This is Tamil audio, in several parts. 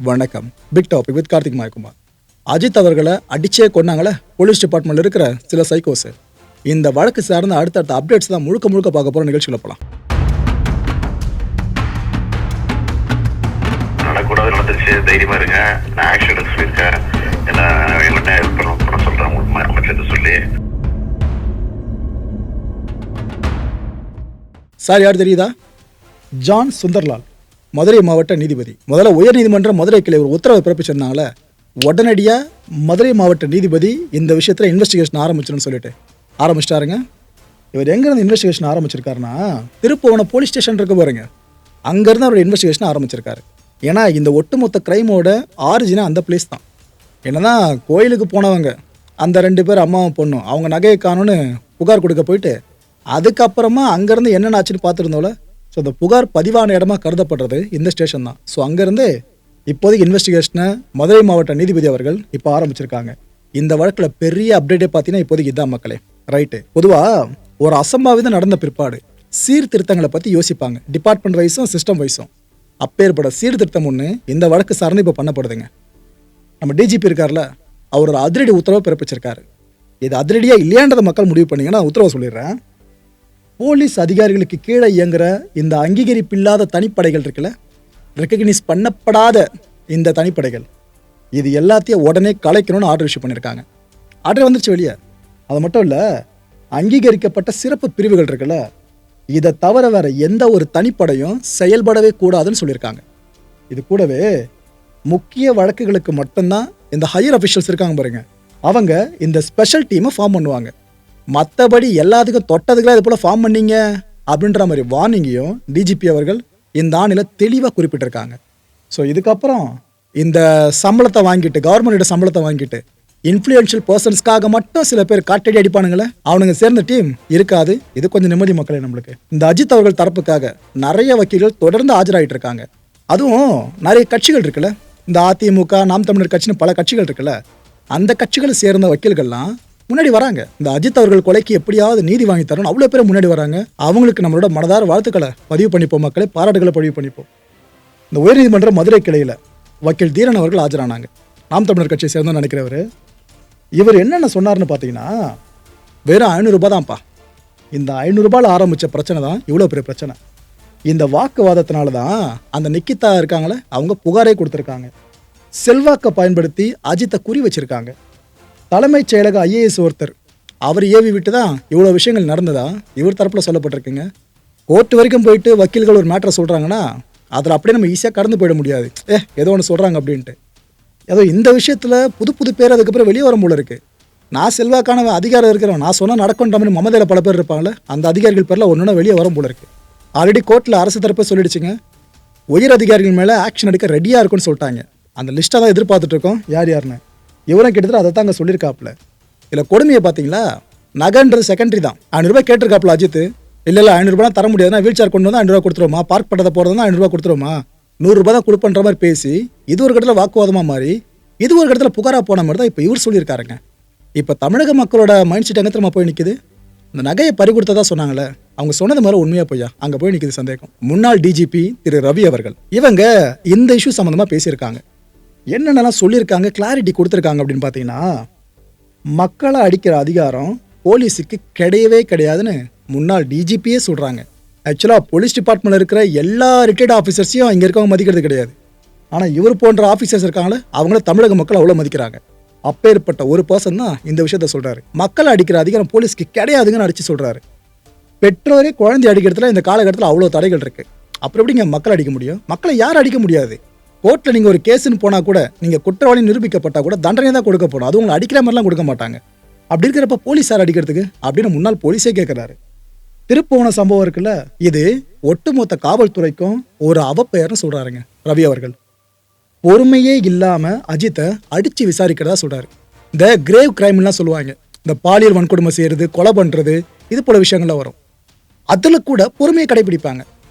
வணக்கம். Big topic with Karthik Mayakumar. Ajith அவர்களை அடிச்சே கொன்னாங்களே போலீஸ் டிபார்ட்மெண்ட்ல இருக்கிற சில சைக்கோஸ். இந்த வழக்கு சார்ந்த அடுத்தடுத்த அப்டேட்ஸ் தான் முழுக்க பார்க்க போற நிகழ்ச்சியில் போலாம். நடக்கூடாது நடந்துச்சு, தைரியமா இருங்க. நான் ஆக்ஷன் எடுக்க சொல்லியிருக்கேன். என்ன ஹெல்ப் பண்ண சொல்றேன் அமைச்சர் சொல்லி. சார் யார் தெரியுதா? ஜான் சுந்தர்லால், மதுரை மாவட்ட நீதிபதி. முதல்ல உயர்நீதிமன்ற மதுரை கிளை ஒரு உத்தரவை பிறப்பிச்சிருந்தாங்களே, உடனடியாக மதுரை மாவட்ட நீதிபதி இந்த விஷயத்தில் இன்வெஸ்டிகேஷன் ஆரம்பிச்சிருன்னு சொல்லிட்டு ஆரம்பிச்சிட்டாருங்க. இவர் எங்கேருந்து இன்வெஸ்டிகேஷன் ஆரம்பிச்சிருக்காருன்னா, திருப்புவனம் போலீஸ் ஸ்டேஷன் இருக்க பாருங்க, அங்கேருந்து அவரோட இன்வெஸ்டிகேஷன் ஆரம்பிச்சிருக்காரு. ஏன்னா இந்த ஒட்டுமொத்த கிரைமோட ஆரிஜினா அந்த பிளேஸ் தான். என்னதான் கோயிலுக்கு போனவங்க அந்த 2 பேர் அம்மாவும் பொண்ணும் அவங்க நகையை காணும்னு புகார் கொடுக்க போயிட்டு அதுக்கப்புறமா அங்கேருந்து என்னென்ன ஆச்சுன்னு பார்த்துருந்தோம்ல. ஸோ அந்த புகார் பதிவான இடமா கருதப்படுறது இந்த ஸ்டேஷன் தான். ஸோ அங்கேருந்து இப்போதைக்கு இன்வெஸ்டிகேஷனை மதுரை மாவட்ட நீதிபதி அவர்கள் இப்போ ஆரம்பிச்சிருக்காங்க. இந்த வழக்கில் பெரிய அப்டேட்டே பார்த்தீங்கன்னா இப்போதைக்கு இதான் மக்களே. ரைட்டு, பொதுவாக ஒரு அசம்பாவிதம் நடந்த பிற்பாடு சீர்திருத்தங்களை பற்றி யோசிப்பாங்க, டிபார்ட்மெண்ட் வைஸும் சிஸ்டம் வைஸும். அப்பேற்பட சீர்திருத்தம் ஒன்று இந்த வழக்கு சார்ந்து இப்போ பண்ணப்படுதுங்க. நம்ம டிஜிபி இருக்கார்ல, அவர் ஒரு அதிரடி உத்தரவை பிறப்பிச்சிருக்காரு. இது அதிரடியாக இல்லையான்றதை மக்கள் முடிவு பண்ணிங்கன்னா உத்தரவை சொல்லிடுறேன். போலீஸ் அதிகாரிகளுக்கு கீழே இயங்குற இந்த அங்கீகரிப்பில்லாத தனிப்படைகள் இருக்குல்ல, ரெக்கக்னைஸ் பண்ணப்படாத இந்த தனிப்படைகள், இது எல்லாத்தையும் உடனே கலைக்கணும்னு ஆர்டர் இஷ்யூ பண்ணியிருக்காங்க. ஆர்டர் வந்துருச்சு வெளியே. அது மட்டும் இல்லை, அங்கீகரிக்கப்பட்ட சிறப்பு பிரிவுகள் இருக்குல்ல, இதை தவிர வேற எந்த ஒரு தனிப்படையும் செயல்படவே கூடாதுன்னு சொல்லியிருக்காங்க. இது கூடவே முக்கிய வழக்குகளுக்கு மட்டும்தான் இந்த ஹையர் அஃபிஷியல்ஸ் இருக்காங்க பாருங்க, அவங்க இந்த ஸ்பெஷல் டீமை ஃபார்ம் பண்ணுவாங்க. மற்றபடி எல்லாத்துக்கும் தொட்டதுக்கெல்லாம் இது போல் ஃபார்ம் பண்ணீங்க அப்படின்ற மாதிரி வார்னிங்கையும் டிஜிபி அவர்கள் இந்த ஆணையில் தெளிவாக குறிப்பிட்டிருக்காங்க. ஸோ இதுக்கப்புறம் இந்த சம்பளத்தை வாங்கிட்டு, கவர்மெண்ட்டோட சம்பளத்தை வாங்கிட்டு இன்ஃப்ளூயன்ஷியல் பர்சன்ஸ்க்காக மட்டும் சில பேர் காட்டடி அடிப்பானுங்களே, அவனுங்க சேர்ந்த டீம் இருக்காது. இது கொஞ்சம் நிம்மதி மக்களே நம்மளுக்கு. இந்த அஜித் அவர்கள் தரப்புக்காக நிறைய வக்கீல்கள் தொடர்ந்து ஆஜராகிட்டு இருக்காங்க. அதுவும் நிறைய கட்சிகள் இருக்குல்ல, இந்த அதிமுக, நாம் தமிழர் கட்சின்னு பல கட்சிகள் இருக்குல்ல, அந்த கட்சிகளை சேர்ந்த வக்கீல்கள்லாம் முன்னாடி வராங்க. இந்த அஜித் அவர்கள் கொலைக்கு எப்படியாவது நீதி வாங்கி தரணும் அவ்வளோ பேர் முன்னாடி வராங்க. அவங்களுக்கு நம்மளோட மனதார வாழ்த்துக்களை பதிவு பண்ணிப்போம் மக்களே, பாராட்டுகளை பதிவு பண்ணிப்போம். இந்த உயர்நீதிமன்ற மதுரை கிளையில் வக்கீல் தீரன் அவர்கள் ஆஜரானாங்க, நாம் தமிழர் கட்சியை சேர்ந்தோன்னு நினைக்கிறவர். இவர் என்னென்ன சொன்னார்னு பார்த்தீங்கன்னா, வெறும் 500 ரூபாய் தான்ப்பா. இந்த 500 ரூபாயில் ஆரம்பித்த பிரச்சனை தான் இவ்வளோ பெரிய பிரச்சனை. இந்த வாக்குவாதத்தினால தான் அந்த நிக்கிதா இருக்காங்களே, அவங்க புகாரே கொடுத்துருக்காங்க. செல்வாக்கை பயன்படுத்தி அஜித்தை குறி வச்சிருக்காங்க. தலைமைச் செயலக IAS ஒருத்தர் அவர் ஏவி விட்டு தான் இவ்வளோ விஷயங்கள் நடந்ததா இவர் தரப்பில் சொல்லப்பட்டிருக்குங்க. கோர்ட்டு வரைக்கும் போயிட்டு வக்கீல்கள் ஒரு மேட்டரை சொல்கிறாங்கன்னா அதில் அப்படியே நம்ம ஈஸியாக கடந்து போயிட முடியாது. ஏதோ ஒன்று சொல்கிறாங்க அப்படின்ட்டு. ஏதோ இந்த விஷயத்தில் புது பேர் அதுக்கப்புறம் வெளியே வரும் போல இருக்குது. நான் செல்வாக்கான அதிகாரம் இருக்கிறவன், நான் சொன்னால் நடக்குன்ற மாதிரி மமதையில் பல பேர் இருப்பாங்களே, அந்த அதிகாரிகள் பேரில் ஒன்றுனா வெளியே வரும் போல இருக்குது. ஆல்ரெடி கோர்ட்டில் அரசு தரப்பே சொல்லிடுச்சுங்க, உயர் அதிகாரிகள் மேலே ஆக்ஷன் எடுக்க ரெடியாக இருக்குன்னு சொல்லிட்டாங்க. அந்த லிஸ்ட்டாக தான் எதிர்பார்த்துட்ருக்கோம் யாருன்னு. இவரும் கிட்டத்தட்ட அதை தாங்க சொல்லியிருக்காப்புல. இல்லை கொடுமையை பார்த்தீங்களா, நகைன்றது செகண்டரி தான். 500 ரூபாய் கேட்டிருக்காப்புல அஜித். இல்லை 500 ரூபாய் தர முடியாதுன்னா வீல் சேர் கொண்டு வந்து 500 ரூபா கொடுத்துருவோமா, பார்க் பண்ணதை போகிறதுனா 500 ரூபா கொடுத்துருவோமா, 100 ரூபாய் தான் கொடுப்பன்ற மாதிரி பேசி இது ஒரு கட்டத்தில் வாக்குவாதமாக மாறி இது ஒரு கட்டத்தில் புகாராக போன மாதிரி தான் இப்போ இவர் சொல்லியிருக்காருங்க. இப்போ தமிழக மக்களோட மைண்ட் செட் எங்கே திரும்ப போய் நிற்குது? இந்த நகையை பறி கொடுத்ததா சொன்னாங்களே, அவங்க சொன்னது மாதிரி உண்மையாக போய்யா அங்கே போய் நிற்குது சந்தேகம். முன்னாள் டிஜிபி திரு ரவி அவர்கள் இவங்க இந்த இஷ்யூ சம்மந்தமாக பேசியிருக்காங்க. என்னென்னலாம் சொல்லியிருக்காங்க, கிளாரிட்டி கொடுத்துருக்காங்க அப்படின்னு பார்த்தீங்கன்னா, மக்களை அடிக்கிற அதிகாரம் போலீஸுக்கு கிடையவே கிடையாதுன்னு முன்னாள் டிஜிபியே சொல்கிறாங்க. ஆக்சுவலாக போலீஸ் டிபார்ட்மெண்ட்டில் இருக்கிற எல்லா ரிட்டையர்ட் ஆஃபீஸர்ஸையும் இங்கே இருக்கவங்க மதிக்கிறது கிடையாது. ஆனால் இவர் போன்ற ஆஃபீஸர்ஸ் இருக்காங்களே, அவங்கள தமிழக மக்கள் அவ்வளோ மதிக்கிறாங்க. அப்பேற்பட்ட ஒரு பர்சன் தான் இந்த விஷயத்த சொல்கிறாரு. மக்களை அடிக்கிற அதிகாரம் போலீஸ்க்கு கிடையாதுங்கன்னு அடித்து சொல்கிறாரு. பெற்றோரே குழந்தை அடிக்கிறதுல இந்த காலகட்டத்தில் அவ்வளோ தடைகள் இருக்குது. அப்புறம் எப்படிங்க மக்கள் அடிக்க முடியும்? மக்களை யாரும் அடிக்க முடியாது. கோர்ட்டில் நீங்கள் ஒரு கேஸுன்னு போனால் கூட, நீங்கள் குற்றவாளி நிரூபிக்கப்பட்டால் கூட தண்டனை தான் கொடுக்க போகணும். அது உங்களை அடிக்கிற மாதிரிலாம் கொடுக்க மாட்டாங்க. அப்படி இருக்கிறப்ப போலீஸ் யார் அடிக்கிறதுக்கு அப்படின்னு முன்னாள் போலீஸே கேட்குறாரு. திருப்புவன சம்பவம் இருக்குல்ல, இது ஒட்டுமொத்த காவல்துறைக்கும் ஒரு அவப்பெயர்னு சொல்கிறாருங்க ரவி அவர்கள். பொறுமையே இல்லாமல் அஜித்தை அடித்து விசாரிக்கிறதா சொல்கிறாரு. இந்த கிரேவ் கிரைம்லாம் சொல்லுவாங்க, இந்த பாலியல் வன்கொடுமை செய்கிறது, கொலை பண்ணுறது, இது போல விஷயங்கள்லாம் வரும். அதில் கூட பொறுமையை கடைபிடிப்பாங்க.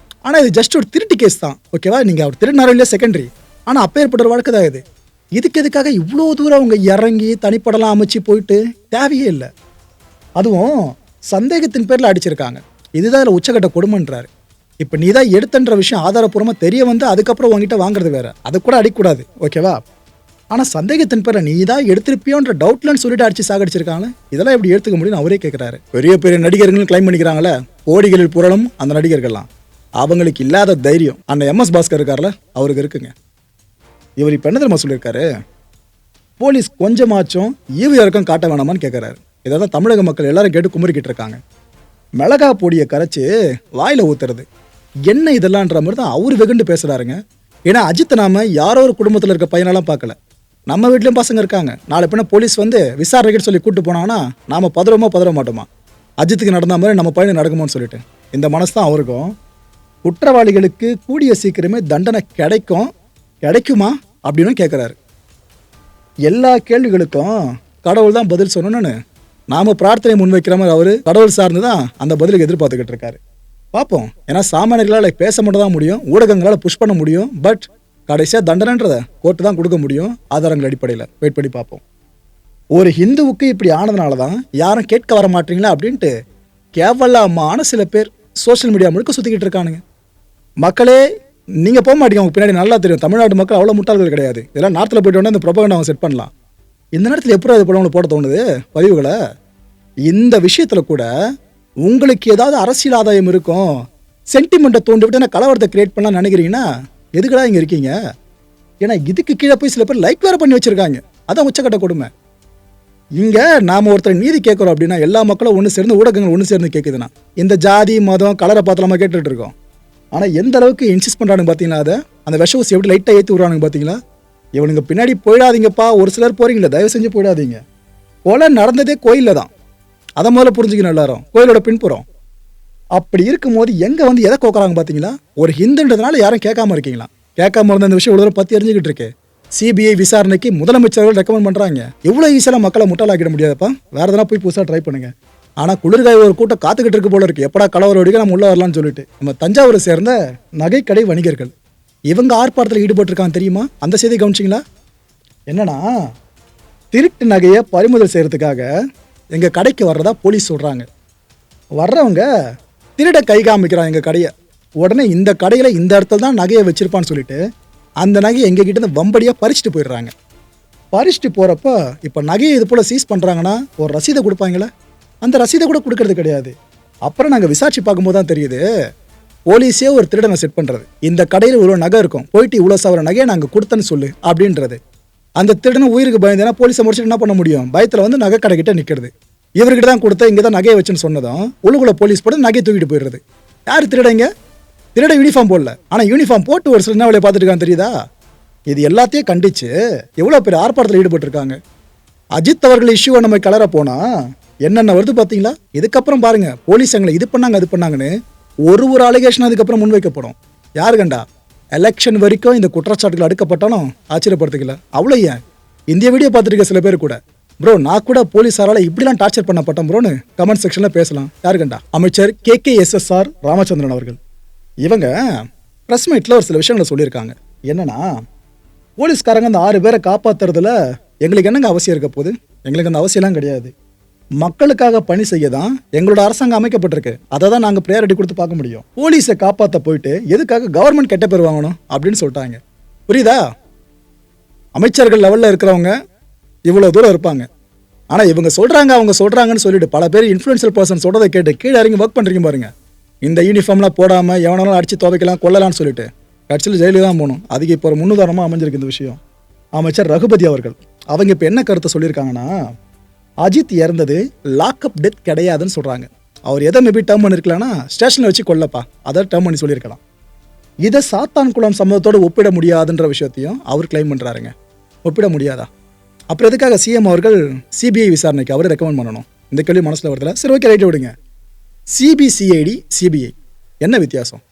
ஆனால் இது ஜஸ்ட் ஒரு திருட்டு கேஸ் தான், ஓகேவா? நீங்கள் அவர் திருடினாரோ இல்லையா செகண்டரி, ஆனால் அப்பேற்பட்ட ஒரு வழக்கு தான் இது. இதுக்கு எதுக்காக இவ்வளோ தூரம் அவங்க இறங்கி தனிப்படலாம் அமைச்சு போயிட்டு தேவையே இல்லை. அதுவும் சந்தேகத்தின் பேரில் அடிச்சிருக்காங்க. இதுதான் இதில் உச்சக்கட்ட கொடுமைன்றாரு. இப்போ நீ தான் எடுத்தன்ற விஷயம் ஆதாரப்பூர்வமாக தெரிய வந்து அதுக்கப்புறம் உங்ககிட்ட வாங்குறது வேற, அதை கூட அடிக்கக்கூடாது, ஓகேவா? ஆனால் சந்தேகத்தின் பேர நீ தான் எடுத்திருப்பியோன்ற டவுட்லன்னு சொல்லிட்டு அடிச்சு சாகடிச்சிருக்காங்க. இதெல்லாம் எப்படி எடுத்துக்க முடியும்னு அவரே கேட்குறாரு. பெரிய பெரிய நடிகர்கள் கிளைம் பண்ணிக்கிறாங்களே, கோடிகளில் புரளும் அந்த நடிகர்கள்லாம், அவங்களுக்கு இல்லாத தைரியம் அந்த எம்எஸ் பாஸ்கர் இருக்கார்ல, அவருக்கு இருக்குங்க. இவர் இப்போ என்ன தெரியுமா சொல்லியிருக்காரு, போலீஸ் கொஞ்சமாச்சும் ஈவு இறக்கம் காட்ட வேணாமான்னு கேட்குறாரு. இதை தான் தமிழக மக்கள் எல்லாரும் கேட்டு குமரிக்கிட்டு இருக்காங்க. மிளகா பொடியை கரைச்சி வாயில் ஊத்துறது என்ன இதெல்லாம்ன்ற மாதிரி தான் அவர் வெகுண்டு பேசுகிறாருங்க. ஏன்னா அஜித் நாம யாரோ ஒரு குடும்பத்தில் இருக்க பையனெல்லாம் பார்க்கல, நம்ம வீட்லேயும் பசங்க இருக்காங்க. நாளை பின்ன போலீஸ் வந்து விசாரணைக்கு சொல்லி கூப்பிட்டு போனாங்கன்னா நாம் பதற மாட்டோமா? அஜித்துக்கு நடந்த மாதிரி நம்ம பையனுக்கு நடக்குமோன்னு சொல்லிட்டு இந்த மனசு தான் அவருக்கும். குற்றவாளிகளுக்கு கூடிய சீக்கிரமே தண்டனை கிடைக்குமா அப்படின்னு கேட்குறாரு. எல்லா கேள்விகளுக்கும் கடவுள் தான் பதில் சொல்லணும்னு நாம் பிரார்த்தனை முன்வைக்கிற மாதிரி அவர் கடவுள் சார்ந்து தான் அந்த பதிலுக்கு எதிர்பார்த்துக்கிட்டு இருக்காரு. பார்ப்போம். ஏன்னா சாமானியர்களால் பேச மட்டும் தான் முடியும், ஊடகங்களால் புஷ் பண்ண முடியும், பட் கடைசியாக தண்டனைன்றதை கோர்ட்டு தான் கொடுக்க முடியும் ஆதாரங்கள் அடிப்படையில். வெயிட் பண்ணி பார்ப்போம். ஒரு ஹிந்துவுக்கு இப்படி ஆனதுனால தான் யாரும் கேட்க வர மாட்டீங்களா அப்படின்ட்டு கேவலமான சில பேர் சோஷியல் மீடியா முழுக்க சுற்றிக்கிட்டு இருக்கானுங்க. மக்களே நீங்கள் போக மாட்டீங்க, அவங்க பின்னாடி நல்லா தெரியும். தமிழ்நாட்டு மக்கள் அவ்வளோ முட்டாள்கள் கிடையாது. இதெல்லாம் நார்த்தில் போய்ட்டு வந்து இந்த ப்ரொபகண்டா அவங்க செட் பண்ணலாம். இந்த நேரத்தில் எப்படி அது போல போட தோணுது பதிவுகளை? இந்த விஷயத்தில் கூட உங்களுக்கு ஏதாவது அரசியல் ஆதாயம் இருக்கும், சென்டிமெண்ட்டை தோண்டி விட்டு நான் கலவரத்தை கிரியேட் பண்ணலாம்னு நினைக்கிறீங்கன்னா எதுக்கடா இங்கே இருக்கீங்க? ஏன்னா இதுக்கு கீழே போய் சில பேர் லைக் வேறு பண்ணி வச்சுருக்காங்க. அதான் உச்சக்கட்ட கொடுமை. இங்கே நாம் ஒருத்தர் நீதி கேட்குறோம் அப்படின்னா எல்லா மக்களும் ஒன்று சேர்ந்து, ஊடகங்கள் ஒன்று சேர்ந்து கேட்குதுன்னா இந்த ஜாதி மதம் கலரை பார்த்து நம்ம கேட்டுட்டு இருக்கோம். ஆனால் எந்த அளவுக்கு இன்சிஸ்ட் பண்ணுறானுங்க பார்த்தீங்களா? அதை அந்த விஷ ஊசி எப்படி லைட்டாக ஏற்றி விட்றானுங்க பார்த்தீங்களா? இவனுங்க பின்னாடி போயிடாதீங்கப்பா, ஒரு சிலர் போகிறீங்களா, தயவு செஞ்சு போயிடாதீங்க. கொலை நடந்ததே கோயிலில் தான், அதை முதல்ல புரிஞ்சுக்கணும் எல்லாரும். கோயிலோட பின்புறம். அப்படி இருக்கும்போது எங்கே வந்து எதை கோக்குறாங்க பார்த்தீங்களா? ஒரு ஹிந்துன்றதுனால யாரும் கேட்காம இருக்கீங்களா? கேட்காம இருந்த இந்த விஷயம் இவ்வளோ பற்றி எரிஞ்சுக்கிட்டு இருக்கு. சிபிஐ விசாரணைக்கு முதலமைச்சர்கள் ரெக்கமெண்ட் பண்ணுறாங்க. எவ்வளோ ஈஸியாக மக்களை முட்டாளாக்கிட முடியாதப்பா. வேறு எதனா போய் புதுசாக ட்ரை பண்ணுங்க. ஆனால் குளிர்காய ஒரு கூட்டம் காத்துக்கிட்டு இருக்கு போல இருக்கு, எப்படா கலவரம் வரைக்கும் நம்ம உள்ள வரலாம்னு சொல்லிட்டு. நம்ம தஞ்சாவூரை சேர்ந்த நகைக்கடை வணிகர்கள் இவங்க ஆர்ப்பாட்டத்தில் ஈடுபட்டிருக்காங்க தெரியுமா? அந்த செய்தி கவனிச்சிங்களா? என்னன்னா, திருட்டு நகையை பறிமுதல் செய்கிறதுக்காக எங்கள் கடைக்கு வர்றதா போலீஸ் சொல்கிறாங்க. வர்றவங்க திருட கை காமிக்கிறாங்க எங்கள் கடையை. உடனே இந்த கடையில் இந்த இடத்துல தான் நகையை வச்சிருப்பான்னு சொல்லிட்டு அந்த நகையை எங்ககிட்ட இருந்து வம்படியாக பறிச்சுட்டு போயிடுறாங்க. பறிச்சுட்டு போகிறப்ப இப்போ நகையை இது போல் சீஸ் பண்ணுறாங்கன்னா ஒரு ரசீதை கொடுப்பாங்களே, அந்த ரசீதை கூட கொடுக்கறது கிடையாது. அப்புறம் நாங்கள் விசாரிச்சு பார்க்கும்போது தான் தெரியுது, போலீஸே ஒரு திருடனை செட் பண்ணுறது. இந்த கடையில் இவ்வளோ நகை இருக்கும், போயிட்டு இவ்வளோ சவர நகையை நாங்கள் கொடுத்தேன்னு சொல்லு அப்படின்றது. அந்த திருடனை உயிருக்கு பயந்தேன்னா போலீஸை முடிச்சுட்டு என்ன பண்ண முடியும்? பயத்தில் வந்து நகை கடைக்கிட்ட நிற்கிறது. இவர்கிட்ட தான் கொடுத்த, இங்கே தான் நகையை வச்சுன்னு சொன்னதும் உள்ளுக்குள்ள போலீஸ் போட்டு நகையை தூக்கிட்டு போயிடுறது. யார் திருடங்க? திருட யூனிஃபார்ம் போடல, ஆனால் யூனிஃபார்ம் போட்டு ஒரு சில என்ன வேலையை பார்த்துட்டு இருக்காங்க தெரியுதா? இது எல்லாத்தையும் கண்டிச்சு எவ்வளோ பேர் ஆர்ப்பாட்டத்தில் ஈடுபட்டிருக்காங்க. அஜித் அவர்கள் இஷ்யூவை நம்ம கலர போனால் என்னென்ன வருது பார்த்தீங்களா? இதுக்கப்புறம் பாருங்க, போலீஸ் எங்களை இது பண்ணாங்க அது பண்ணாங்கன்னு ஒரு அலிகேஷன் அதுக்கப்புறம் முன்வைக்கப்படும். யாரு கண்டா எலெக்ஷன் வரைக்கும் இந்த குற்றச்சாட்டுகள் அடுக்கப்பட்டாலும் ஆச்சரியப்படுத்திக்கல. அவ்வளோ ஏன் இந்திய வீடியோ பார்த்துருக்க சில பேர் கூட, ப்ரோ நான் கூட போலீஸாரால் இப்படிலாம் டார்ச்சர் பண்ணப்பட்டேன் ப்ரோன்னு கமெண்ட் செக்ஷனில் பேசலாம். யாரு கண்டா? அமைச்சர் KKSSR ராமச்சந்திரன் அவர்கள். இவங்க ப்ரெஸ் மீட்டில் ஒரு சில விஷயங்களை சொல்லியிருக்காங்க. என்னன்னா, போலீஸ்காரங்க அந்த 6 பேரை காப்பாற்றுறதுல எங்களுக்கு என்னங்க அவசியம் இருக்க போகுது? எங்களுக்கு அந்த அவசியம்லாம் கிடையாது. மக்களுக்காக பணி செய்ய தான் எங்களோட அரசாங்கம் அமைக்கப்பட்டிருக்கு. அதை தான் நாங்கள் ப்ரையாரிட்டி கொடுத்து பார்க்க முடியும். போலீஸை காப்பாற்ற போயிட்டு எதுக்காக கவர்மெண்ட் கெட்ட பேர் வாங்கணும் அப்படின்னு சொல்லிட்டாங்க. புரியுதா? அமைச்சர்கள் லெவலில் இருக்கிறவங்க இவ்வளோ தூரம் இருப்பாங்க. ஆனால் இவங்க சொல்கிறாங்க அவங்க சொல்கிறாங்கன்னு சொல்லிட்டு பல பேர் இன்ஃப்ளூயன்ஷியல் பர்சன் சொல்கிறத கேட்டு கீழே இறங்கி ஒர்க் பண்ணுறீங்க பாருங்க. இந்த யூனிஃபார்ம்லாம் போடாமல் எவனாலும் அடித்து துவைக்கலாம் கொள்ளலாம்னு சொல்லிட்டு கட்சியில் ஜெயிலுக்கு தான் போகணும். அதுக்கு இப்போ ஒரு முன்னுதாரணமாக அமைஞ்சிருக்கு இந்த விஷயம். அமைச்சர் ரகுபதி அவர்கள் அவங்க இப்போ என்ன கருத்தை சொல்லியிருக்காங்கன்னா, அஜித் இறந்தது லாக்அப் டெத் கிடையாதுன்னு சொல்கிறாங்க. அவர் எதை மேபி டேர்ம் பண்ணியிருக்கலாம்னா ஸ்டேஷனில் வச்சு கொல்லப்பா, அதை டேர்ம் பண்ணி சொல்லியிருக்கலாம். இதை சாத்தான்குளம் சம்பவத்தோடு ஒப்பிட முடியாதுன்ற விஷயத்தையும் அவர் கிளைம் பண்ணுறாருங்க. ஒப்பிட முடியாதா? அப்புறம் எதுக்காக சிஎம் அவர்கள் சிபிஐ விசாரணைக்கு அவர் ரெக்கமெண்ட் பண்ணணும்? இந்த கேள்வி மனசில் வருதுல. சரி, ஓகே, ரைட்டு விடுங்க. சிபிசிஐடி சிபிஐ என்ன வித்தியாசம்?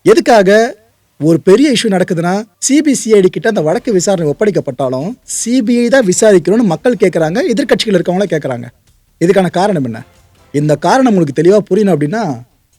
எதுக்காக ஒரு பெரிய இஷ்யூ நடக்குதுன்னா சிபிசிஐடி கிட்ட அந்த வழக்கு விசாரணை ஒப்படைக்கப்பட்டாலும் சிபிஐ தான் விசாரிக்கணும்னு மக்கள் கேட்குறாங்க, எதிர்கட்சிகள் இருக்கவங்களே கேட்குறாங்க. இதுக்கான காரணம் என்ன? இந்த காரணம் உங்களுக்கு தெளிவாக புரியணும் அப்படின்னா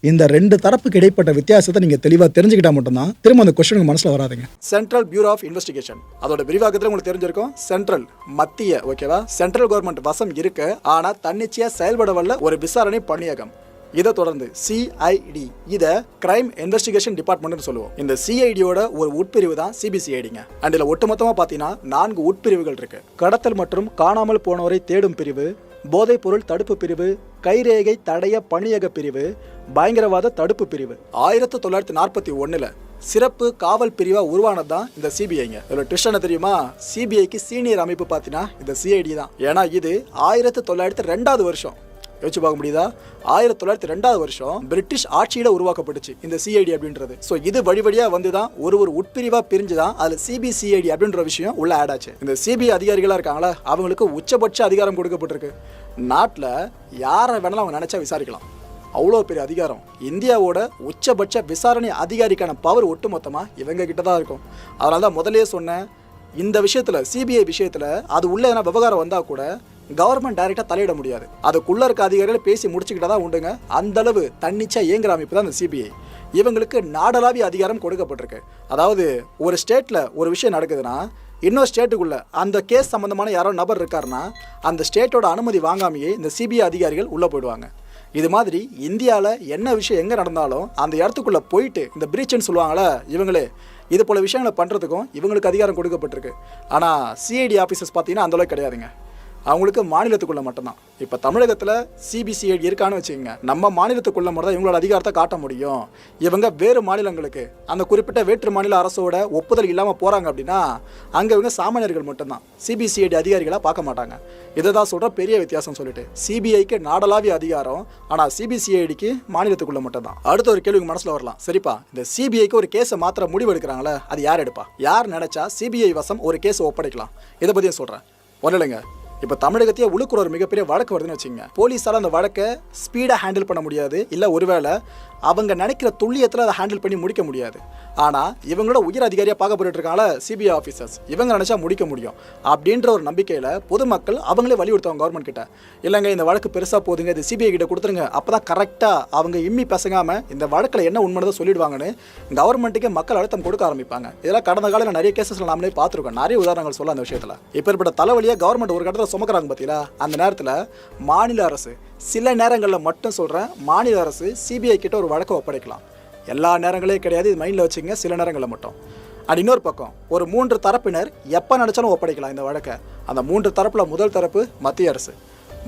இந்த 2 தரப்புக்கு இடைப்பட்ட வித்தியாசத்தை நீங்கள் தெளிவாக தெரிஞ்சுக்கிட்டா மட்டும்தான் திரும்ப அந்த கொஸ்டின் மனசில் வராதுங்க. சென்ட்ரல் பியூரோ ஆஃப் இன்வெஸ்டிகேஷன் அதோட விரிவாக்கத்தில் உங்களுக்கு தெரிஞ்சிருக்கும். சென்ட்ரல் மத்திய, ஓகேவா, சென்ட்ரல் கவர்மெண்ட் வசம் இருக்கு, ஆனால் தன்னிச்சையாக செயல்பட வல்ல ஒரு விசாரணை பணியகம். இதை தொடர்ந்து சிஐடி, இதை கிரைம் இன்வெஸ்டிகேஷன் டிபார்ட்மெண்ட்னு சொல்லுவோம். இந்த சிஐடியோட ஒரு உட்பிரிவு தான் சிபிசிஐடிங்க. அண்ட் இதில் ஒட்டுமொத்தமாக பார்த்தீங்கன்னா 4 உட்பிரிவுகள் இருக்கு. கடத்தல் மற்றும் காணாமல் போனவரை தேடும் பிரிவு, போதைப் பொருள் தடுப்பு பிரிவு, கைரேகை தடய பணியக பிரிவு, பயங்கரவாத தடுப்பு பிரிவு. 1941 சிறப்பு காவல் பிரிவா உருவானது தான் இந்த சிபிஐங்க. இதுல ட்விஸ்ட் என்ன தெரியுமா? சிபிஐக்கு சீனியர் அமைப்பு பார்த்தீங்கன்னா இந்த சிஐடி தான். ஏன்னா இது 1902 வருஷம், யோசிச்சு பார்க்க முடியுதா? 1902 வருஷம் பிரிட்டிஷ் ஆட்சியில உருவாக்கப்பட்டுச்சு இந்த சிஐடி அப்படின்றது. ஸோ இது வழிவழியா வந்து தான் ஒரு உட்பிரிவா பிரிஞ்சுதான் அதுல சிபிசிஐடி அப்படின்ற விஷயம் உள்ள ஆட் ஆச்சு. இந்த சிபிஐ அதிகாரிகளா இருக்காங்களா, அவங்களுக்கு உச்சபட்ச அதிகாரம் கொடுக்கப்பட்டிருக்கு. நாட்டில் யாரை வேணாலும் அவங்க நினைச்சா விசாரிக்கலாம், அவ்வளோ பெரிய அதிகாரம். இந்தியாவோட உச்சபட்ச விசாரணை அதிகாரிக்கான பவர் ஒட்டுமொத்தமாக இவங்க கிட்ட தான் இருக்கும். அதனால தான் முதலே சொன்னேன், இந்த விஷயத்தில் சிபிஐ விஷயத்தில் அது உள்ள எதனா விவகாரம் வந்தால் கூட கவர்மெண்ட் டைரெக்டாக தலையிட முடியாது. அதுக்குள்ளே இருக்க அதிகாரிகளை பேசி முடிச்சுக்கிட்டா தான் உண்டுங்க. அந்தளவு தன்னிச்சா இயங்குற அமைப்பு தான் இந்த சிபிஐ. இவங்களுக்கு நாடளாவிய அதிகாரம் கொடுக்கப்பட்டிருக்கு. அதாவது ஒரு ஸ்டேட்டில் ஒரு விஷயம் நடக்குதுன்னா இன்னொரு ஸ்டேட்டுக்குள்ள அந்த கேஸ் சம்மந்தமான யாரோ நபர் இருக்காருன்னா அந்த ஸ்டேட்டோட அனுமதி வாங்காமையே இந்த சிபிஐ அதிகாரிகள் உள்ளே போயிடுவாங்க. இது மாதிரி இந்தியாவில் என்ன விஷயம் எங்கே நடந்தாலும் அந்த இடத்துக்குள்ளே போயிட்டு இந்த பிரீச்னு சொல்லுவாங்களே இவங்களே, இது போல் விஷயங்களை பண்ணுறதுக்கும் இவங்களுக்கு அதிகாரம் கொடுக்கப்பட்டிருக்கு. ஆனால் சிஐடி ஆஃபீஸர்ஸ் பார்த்தீங்கன்னா அந்தளவுக்கு கிடையாதுங்க. அவங்களுக்கு மாநிலத்துக்குள்ளே மட்டும்தான். இப்போ தமிழகத்தில் சிபிசிஐடி இருக்கான்னு வச்சுக்கோங்க, நம்ம மாநிலத்துக்குள்ளே மட்டும் தான் இவங்களோட அதிகாரத்தை காட்ட முடியும். இவங்க வேறு மாநிலங்களுக்கு அந்த குறிப்பிட்ட வேற்று மாநில அரசோட ஒப்புதல் இல்லாமல் போகிறாங்க அப்படின்னா அங்கே இவங்க சாமானியர்கள் மட்டும்தான், சிபிசிஐடி அதிகாரிகளாக பார்க்க மாட்டாங்க. இதை தான் சொல்கிற பெரிய வித்தியாசம் சொல்லிட்டு. சிபிஐக்கு நாடளாவிய அதிகாரம், ஆனால் சிபிசிஐடிக்கு மாநிலத்துக்குள்ளே மட்டும்தான். அடுத்த ஒரு கேள்வி மனசில் வரலாம், சரிப்பா இந்த சிபிஐக்கு ஒரு கேஸை மாத்திர முடிவு எடுக்கிறாங்களே அது யார் எடுப்பா? யார் நினச்சா சிபிஐ வசம் ஒரு கேஸை ஒப்படைக்கலாம்? இதை பற்றியும் சொல்கிறேன். ஒன்றும் இல்லைங்க, இப்போ தமிழகத்தையே உழுக்குற ஒரு மிகப்பெரிய வழக்கு வருதுன்னு வச்சுங்க, போலீஸால் அந்த வழக்கை ஸ்பீடாக ஹேண்டில் பண்ண முடியாது, இல்லை ஒருவேளை அவங்க நினைக்கிற துல்லியத்தில் அதை ஹேண்டில் பண்ணி முடிக்க முடியாது. ஆனால் இவங்களோட உயர் அதிகாரியாக பார்க்கப்பட்டு இருக்காங்கள சிபிஐ ஆஃபீஸர்ஸ், இவங்க நினச்சா முடிக்க முடியும் அப்படின்ற ஒரு நம்பிக்கையில் பொதுமக்கள் அவங்களே வலியுறுத்துவாங்க கவர்மெண்ட் கிட்ட. இல்லைங்க இந்த வழக்கு பெருசாக போதுங்க, இது சிபிஐ கிட்ட கொடுத்துருங்க, அப்போ தான் கரெக்டாக அவங்க இம்மி பசங்காமல் இந்த வழக்கில் என்ன உண்மையை சொல்லிடுவாங்கன்னு கவர்மெண்ட்டுக்கு மக்கள் அழுத்தம் கொடுக்க ஆரம்பிப்பாங்க. இதெல்லாம் கடந்த காலையில் நிறைய கேசஸில் நாமளே பார்த்துருக்கோம், நிறைய உதாரணங்கள் சொல்ல அந்த விஷயத்தில். இப்போ ஏற்பட்ட தலைவலியாக கவர்மெண்ட் ஒரு கட்டத்தில் சுமக்கிறாங்க பார்த்தீங்களா, அந்த நேரத்தில் மாநில அரசு சில நேரங்களில் மட்டும் சொல்கிறேன், மாநில அரசு சிபிஐ கிட்ட ஒரு வழக்கை ஒப்படைக்கலாம். எல்லா நேரங்களே கிடையாது, இது மைண்டில் வச்சுங்க, சில நேரங்களில் மட்டும். அண்ட் இன்னொரு பக்கம் ஒரு 3 தரப்பினர் எப்போ நினச்சாலும் ஒப்படைக்கலாம் இந்த வழக்கை. அந்த 3 தரப்பில் முதல் தரப்பு மத்திய அரசு.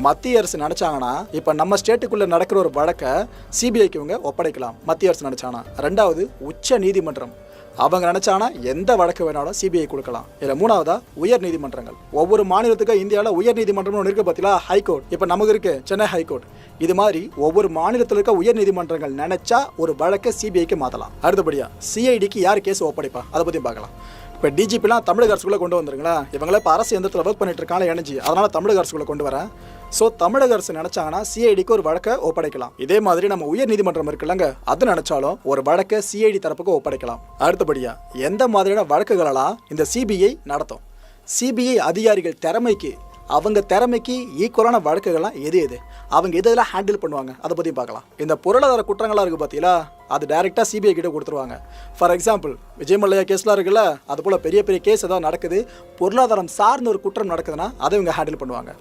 மத்திய அரசு நினச்சாங்கன்னா இப்போ நம்ம ஸ்டேட்டுக்குள்ளே நடக்கிற ஒரு வழக்கை சிபிஐக்கு இவங்க ஒப்படைக்கலாம், மத்திய அரசு நினச்சாங்கன்னா. ரெண்டாவது உச்ச நீதிமன்றம், அவங்க நினச்சானா எந்த வழக்கு வேணாலும் சிபிஐ கொடுக்கலாம். இதில் மூணாவதா உயர் நீதிமன்றங்கள். ஒவ்வொரு மாநிலத்துக்கும் இந்தியாவில் உயர் நீதிமன்றம்னு ஒன்று இருக்குது பார்த்தீங்களா, ஹைகோர்ட். இப்போ நமக்கு இருக்கு சென்னை ஹைகோர்ட். இது மாதிரி ஒவ்வொரு மாநிலத்தில் இருக்க உயர் நீதிமன்றங்கள் நினைச்சா ஒரு வழக்கை சிபிஐக்கு மாற்றலாம். அடுத்தபடியா சிஐடிக்கு யார் கேஸ் ஒப்படைப்பா அதை பற்றி பார்க்கலாம். இப்போ டிஜிபிலாம் தமிழக அரசுக்குள்ளே கொண்டு வந்துருங்களா, இவங்கள இப்போ அரசு எந்திரத்தில் ஒர்க் பண்ணிட்டு இருக்காங்க எனர்ஜி, அதனால் தமிழக அரசுக்குள்ளே கொண்டு வரேன். ஸோ தமிழக அரசு நினச்சாங்கன்னா சிஐடிக்கு ஒரு வழக்கை ஒப்படைக்கலாம். இதே மாதிரி நம்ம உயர் நீதிமன்றம் இருக்குல்லங்க, அது நினச்சாலும் ஒரு வழக்கை சிஐடி தரப்புக்கு ஒப்படைக்கலாம். அடுத்தபடியா எந்த மாதிரியான வழக்குகளெல்லாம் இந்த சிபிஐ நடத்தும்? சிபிஐ அதிகாரிகள் திறமைக்கு, அவங்க திறமைக்கு ஈக்குவலான வழக்குகள்லாம் எது அவங்க எதெல்லாம் ஹேண்டில் பண்ணுவாங்க அதை பற்றி பார்க்கலாம். இந்த பொருளாதார குற்றங்களாக இருக்குது பார்த்தீங்களா, அது டைரெக்டாக சிபிஐ கிட்ட கொடுத்துருவாங்க. ஃபார் எக்ஸாம்பிள் விஜய் மல்லையா கேஸ்லாம் இருக்குல்ல, அது போல் பெரிய பெரிய கேஸ் ஏதாவது நடக்குது, பொருளாதாரம் சார்ந்த ஒரு குற்றம் நடக்குதுன்னா அதை இவங்க ஹேண்டில் பண்ணுவாங்க.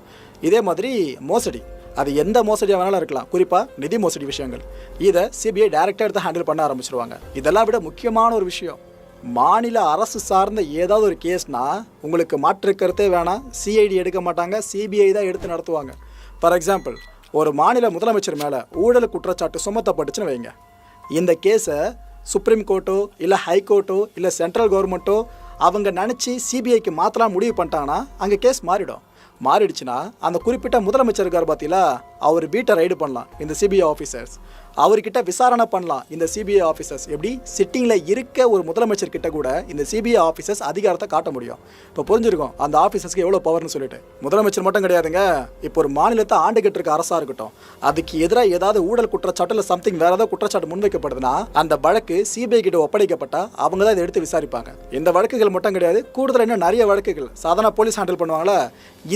இதே மாதிரி மோசடி, அது எந்த மோசடியாக வேணாலும் இருக்கலாம், குறிப்பாக நிதி மோசடி விஷயங்கள், இதை சிபிஐ டைரெக்டாக எடுத்து ஹேண்டில் பண்ண ஆரம்பிச்சிருவாங்க. இதெல்லாம் விட முக்கியமான ஒரு விஷயம், மாநில அரசு சார்ந்த ஏதாவது ஒரு கேஸ்னா உங்களுக்கு மாற்று கருத்தே வேணாம், சிஐடி எடுக்க மாட்டாங்க, சிபிஐ தான் எடுத்து நடத்துவாங்க. ஃபார் எக்ஸாம்பிள் ஒரு மாநில முதலமைச்சர் மேலே ஊழல் குற்றச்சாட்டு சுமத்தப்பட்டுச்சுன்னு வைங்க, இந்த கேஸை சுப்ரீம் கோர்ட்டோ இல்லை ஹைகோர்ட்டோ இல்லை சென்ட்ரல் கவர்மெண்ட்டோ அவங்க நினச்சி சிபிஐக்கு மாற்றலாம் முடிவு பண்ணிட்டாங்கன்னா அங்கே கேஸ் மாறிடுச்சுன்னா அந்த குறிப்பிட்ட முதலமைச்சர் இருக்கார் பார்த்தீங்களா, அவர் வீட்டை ரைடு பண்ணலாம் இந்த சிபிஐ ஆஃபீஸர்ஸ், அவர்கிட்ட விசாரணை பண்ணலாம் இந்த சிபிஐ ஆஃபீஸர்ஸ். எப்படி சிட்டிங்கில் இருக்க ஒரு முதலமைச்சர் கிட்ட கூட இந்த சிபிஐ ஆஃபீஸர்ஸ் அதிகாரத்தை காட்ட முடியும். இப்போ புரிஞ்சிருக்கும் அந்த ஆஃபீஸர்ஸ்க்கு எவ்வளோ பவர்னு சொல்லிட்டு. முதலமைச்சர் மட்டும் கிடையாதுங்க, இப்போ ஒரு மாநிலத்தை ஆண்டுகிட்டு இருக்க அரசாக இருக்கட்டும், அதுக்கு எதிராக ஏதாவது ஊழல் குற்றச்சாட்டு இல்லை சம்திங் வேற ஏதாவது குற்றச்சாட்டு முன்வைக்கப்படுதுன்னா அந்த வழக்கு சிபிஐ கிட்ட ஒப்படைக்கப்பட்டா அவங்க தான் இதை எடுத்து விசாரிப்பாங்க. இந்த வழக்குகள் மட்டும் கிடையாது, கூடுதல் இன்னும் நிறைய வழக்குகள் சாதாரண போலீஸ் ஹேண்டில் பண்ணுவாங்களா,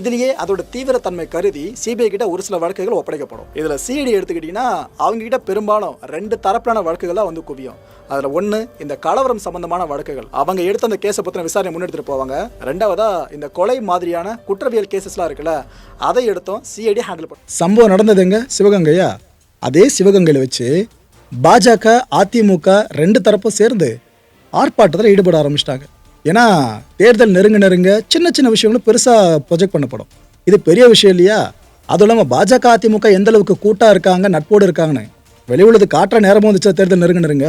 இதுலேயே அதோட தீவிரத்தன்மை கருதி சிபிஐ கிட்ட ஒரு சில வழக்குகள் ஒப்படைக்கப்படும். இதில் சிஐடி எடுத்துக்கிட்டிங்கன்னா அவங்க கிட்ட பெரும்பாலும் 2 தரப்பிலான வழக்குகள் தான் வந்து குவியும். அதில் ஒன்று இந்த கலவரம் சம்பந்தமான வழக்குகள், அவங்க எடுத்து அந்த கேஸை பற்றின விசாரணை முன்னெடுத்துட்டு போவாங்க. ரெண்டாவதா இந்த கொலை மாதிரியான குற்றவியல் கேசஸ்லாம் இருக்குல்ல, அதை எடுத்தோம் சிஐடி ஹேண்டில் பண்ணும். சம்பவம் நடந்ததுங்க சிவகங்கையா, அதே சிவகங்கையில் வச்சு பாஜக அதிமுக ரெண்டு தரப்பும் சேர்ந்து ஆர்ப்பாட்டத்தில் ஈடுபட ஆரம்பிச்சிட்டாங்க. ஏன்னா தேர்தல் நெருங்க சின்ன சின்ன விஷயங்களும் பெருசாக ப்ரொஜெக்ட் பண்ணப்படும். இது பெரிய விஷயம் இல்லையா? அதுவும் இல்லாமல் பாஜக அதிமுக எந்த அளவுக்கு கூட்டாக இருக்காங்க, நட்போடு இருக்காங்கன்னு வெளி உள்ளது காட்டுற நேரமும் வந்துச்சு தேர்தல் நெருங்க.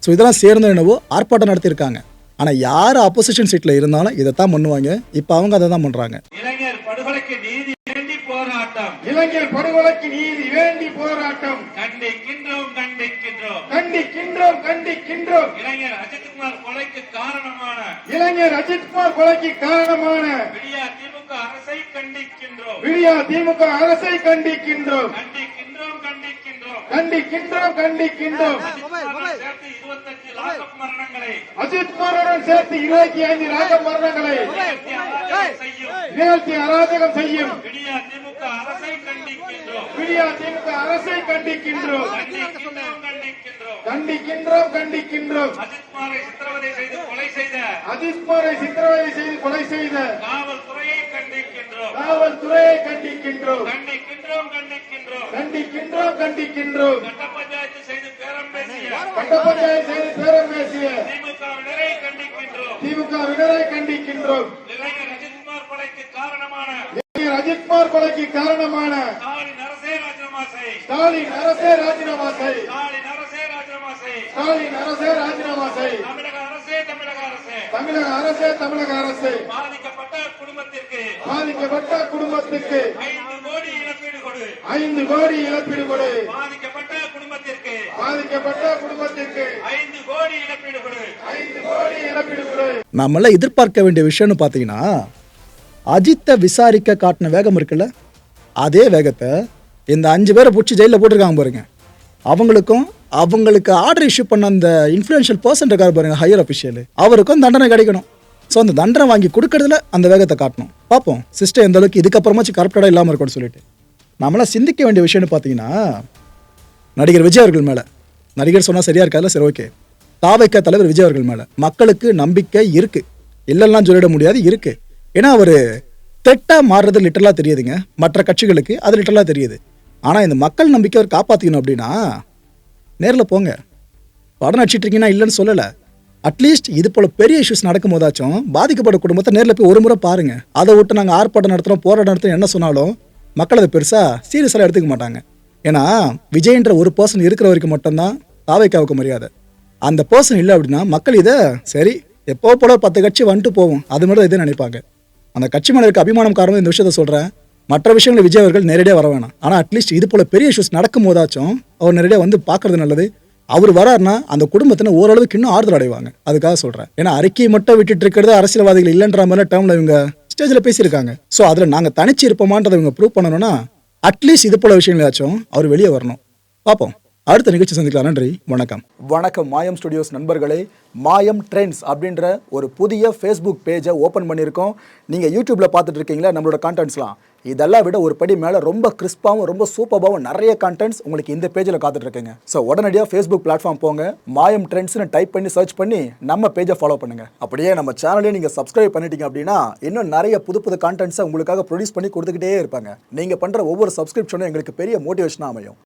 ஸோ இதெல்லாம் சேர்ந்து என்னவோ ஆர்ப்பாட்டம் நடத்தியிருக்காங்க. ஆனால் யார் ஆப்போசிஷன் சீட்டில் இருந்தாலும் இதைத்தான் பண்ணுவாங்க. இப்போ அவங்க அதை தான் பண்ணுறாங்க. இளைஞர் படுகொலைக்கு நீதி வேண்டி போராட்டம், இளைஞர் படுகொலைக்கு நீதி வேண்டி போராட்டம். கண்டிக்கின்றோம் கண்டிக்கின்றோம் கண்டிக்கின்றோம் கண்டிக்கின்றோம். இளைஞர் அஜித்குமார் கொலைக்கு காரணமான இளைஞர் அஜித்குமார் கொலைக்கு காரணமான விடியா திமுக அரசை கண்டிக்கின்றோம். விடியா திமுக அரசை கண்டிக்கின்றோம். கண்டிக்கின்றோம் கண்டிக்கின்றோம். கண்டிக்கின்றோம் கண்டிக்கின்றோம். அஜித்குமார் சேர்த்து 25 லாக்அப் மரணங்களை அஜித்குமாருடன் சேர்த்து 25 லாக்அப் மரணங்களை நிகழ்த்தி அராஜகம் செய்யும் விடியா திமுக அரசை கண்டிக்கின்றோம். விடியா திமுக அரசை கண்டிக்கின்றோம். கண்டிக்கின்றோம் கண்டிக்கின்றோம். கண்டிக்கின்றோம் கண்டிக்கின்றோம். அஜித்குமாரை சித்திரவதை செய்து கொலை செய்த அஜித்குமாரை சித்திரவதை செய்து கொலை செய்த காவல்துறையை கண்டிக்கின்றோம். காவல்துறையை கண்டிக்கின்றோம். கண்டிக்கின்றோம் கண்டிக்கின்றோம். கண்டிக்கின்றோம் கண்டிக்கின்றோம். கட்ட பஞ்சாயத்து செய்து பேரம் பேசிய கட்ட பஞ்சாயத்து செய்து பேரம் பேசிய திமுகவினரை கண்டிக்கின்றோம். திமுகவினரை கண்டிக்கின்றோம். இளைஞர் அஜித்குமார் கொலைக்கு காரணமான இளைஞர் அஜித்குமார் கொலைக்கு காரணமான ஸ்டாலின் அரசே ராஜினாமா செய். ஸ்டாலின் அரசே ராஜினாமா செய். ஸ்டாலின் அரசே ராஜினாமா செய். ஸ்டாலின் அரசே ராஜினாமா செய். தமிழக அரசே தமிழக அரசே தமிழக அரசே தமிழக அரசே பாதிக்கப்பட்ட குடும்பத்திற்கு பாதிக்கப்பட்ட குடும்பத்துக்கு 5 கோடி இழப்பீடு கொடு. 5 கோடி இழப்பீடு கொடு. பாதிக்கப்பட்ட குடும்பத்திற்கு பாதிக்கப்பட்ட குடும்பத்திற்கு 5 கோடி இழப்பீடு கொடு. 5 கோடி இழப்பீடு கொடு. நம்மளாம் எதிர்பார்க்க வேண்டிய விஷயம்னு பார்த்தீங்கன்னா, அஜித்தை விசாரிக்க காட்டின வேகம் இருக்குல்ல, அதே வேகத்தை இந்த 5 பேரை பிடிச்சி ஜெயிலில் போட்டிருக்காங்க பாருங்க. அவங்களுக்கு ஆர்டர் இஷ்யூ பண்ண அந்த இன்ஃப்ளூயன்ஷியல் பர்சன் இருக்காரு பாருங்க, ஹையர் அஃபிஷியல், அவருக்கும் தண்டனை கிடைக்கணும். ஸோ அந்த தண்டனை வாங்கி கொடுக்கறதுல அந்த வேகத்தை காட்டணும். பார்ப்போம் சிஸ்டம் எந்த அளவுக்கு இதுக்கப்புறமாச்சும் கரெக்டாக இல்லாமல் இருக்கும்னு சொல்லிட்டு. நம்மளாம் சிந்திக்க வேண்டிய விஷயம்னு பார்த்தீங்கன்னா, நடிகர் விஜய் அவர்கள் மேலே, நடிகர் சொன்னால் சரியா இருக்காதுல்ல, சரி ஓகே, தாவைக்க தலைவர் விஜய் அவர்கள் மேலே மக்களுக்கு நம்பிக்கை இருக்குது, இல்லைன்னா சொல்லிட முடியாது, இருக்குது. ஏன்னா அவர் தெட்டாக மாறுறது லிட்டரலாக தெரியுதுங்க, மற்ற கட்சிகளுக்கு அது லிட்டரலாக தெரியுது. ஆனால் இந்த மக்கள் நம்பிக்கை அவர் காப்பாற்றிக்கணும் அப்படின்னா நேரில் போங்க. படம் நடிச்சிட்டு இருக்கீங்கன்னா இல்லைன்னு சொல்லலை, அட்லீஸ்ட் இது போல் பெரிய இஷ்யூஸ் நடக்கும் போதாச்சும் பாதிக்கப்பட்ட குடும்பத்தை நேரில் போய் ஒரு முறை பாருங்கள். அதை விட்டு நாங்கள் ஆர்ப்பாட்டம் நடத்துகிறோம், போராட்டம் நடத்துகிறோம் என்ன சொன்னாலும் மக்கள் அதை பெருசாக சீரியஸாக எடுத்துக்க மாட்டாங்க. ஏன்னா விஜய்ன்ற ஒரு பர்சன் இருக்கிற வரைக்கும் மட்டும்தான் தாவைக்காவுக்கு மரியாதை. அந்த பர்சன் இல்லை அப்படின்னா மக்கள் இதை சரி எப்போ போல 10 கட்சி வந்துட்டு போவோம் அது மாதிரி இதை நினைப்பாங்க. அந்த கட்சி மேலே இருக்க அபிமானம் காரணம் இந்த விஷயத்த சொல்கிறேன். மற்ற விஷயங்களை விஜய் அவர்கள் நேரடியாக வர வேணாம். ஆனால் அட்லீஸ்ட் இது போல் பெரிய இஷ்யூஸ் நடக்கும் போதாச்சும் அவர் நேரடியாக வந்து பார்க்கறது நல்லது. அவர் வராருன்னா அந்த குடும்பத்தினர் ஓரளவுக்கு இன்னும் ஆறுதல் அடைவாங்க. அதுக்காக சொல்கிறேன். ஏன்னா அறிக்கையை மட்டும் விட்டுட்டு இருக்கிறது அரசியல்வாதிகள் இல்லைன்ற மாதிரி டேர்மில் இவங்க ஸ்டேஜில் பேசியிருக்காங்க. ஸோ அதில் நாங்கள் தனிச்சு இருப்போமான்றதை இவங்க ப்ரூவ் பண்ணணும்னா அட்லீஸ்ட் இது போல விஷயங்களாச்சும் அவர் வெளியே வரணும். பார்ப்போம். அடுத்த நிகழ்ச்சி சந்திக்கலாம். நன்றி, வணக்கம். வணக்கம் மாயம் ஸ்டுடியோஸ் நண்பர்களே. மாயம் ட்ரெண்ட்ஸ் அப்படின்ற ஒரு புதிய ஃபேஸ்புக் பேஜை ஓப்பன் பண்ணியிருக்கோம். நீங்கள் யூடியூப்பில் பார்த்துட்டு இருக்கீங்களா நம்மளோட கான்டென்ட்ஸ்லாம். இதெல்லாம் விட ஒரு படி மேலே ரொம்ப கிறிஸ்பாகவும் ரொம்ப சூப்பராகவும் நிறைய கான்டென்ட்ஸ் உங்களுக்கு இந்த பேஜில் காத்துட்ருக்குங்க. ஸோ உடனடியாக ஃபேஸ்புக் பிளாட்ஃபார்ம் போங்க, மாயம் ட்ரெண்ட்ஸ்னு டைப் பண்ணி சர்ச் பண்ணி நம்ம பேஜை ஃபாலோ பண்ணுங்கள். அப்படியே நம்ம சேனலையும் நீங்கள் சப்ஸ்கிரைப் பண்ணிட்டீங்க அப்படின்னா இன்னும் நிறைய புது கான்டென்ட்ஸை உங்களுக்காக ப்ரொடியூஸ் பண்ணி கொடுத்துக்கிட்டே இருப்பாங்க. நீங்கள் பண்ணுற ஒவ்வொரு சப்ஸ்கிரிப்ஷனும் எங்களுக்கு பெரிய மோட்டிவேஷனாக அமையும்.